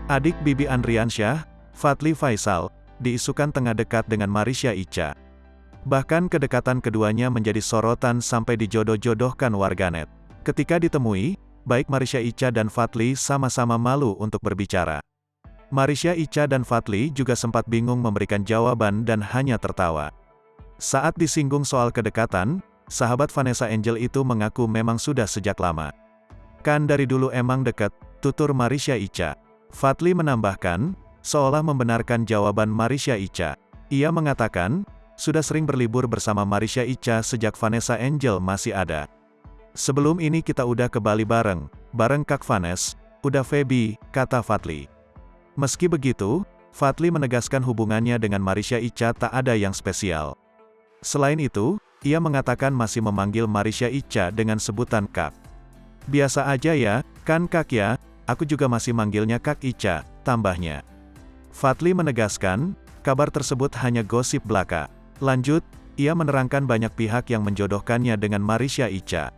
Adik Bibi Andriansyah, Fadly Faisal, diisukan tengah dekat dengan Marisha Icha. Bahkan kedekatan keduanya menjadi sorotan sampai dijodoh-jodohkan warganet. Ketika ditemui, baik Marisha Icha dan Fadly sama-sama malu untuk berbicara. Marisha Icha dan Fadly juga sempat bingung memberikan jawaban dan hanya tertawa. Saat disinggung soal kedekatan, sahabat Vanessa Angel itu mengaku memang sudah sejak lama. "Kan dari dulu emang deket," tutur Marisha Icha. Fadly menambahkan, seolah membenarkan jawaban Marisha Icha. Ia mengatakan, sudah sering berlibur bersama Marisha Icha sejak Vanessa Angel masih ada. "Sebelum ini kita udah ke Bali bareng Kak Vanes, udah Feby," kata Fadly. Meski begitu, Fadly menegaskan hubungannya dengan Marisha Icha tak ada yang spesial. Selain itu, ia mengatakan masih memanggil Marisha Icha dengan sebutan Kak. "Biasa aja ya, kan Kak ya, aku juga masih manggilnya Kak Icha," tambahnya. Fadly menegaskan, kabar tersebut hanya gosip belaka. Lanjut, ia menerangkan banyak pihak yang menjodohkannya dengan Marisha Icha.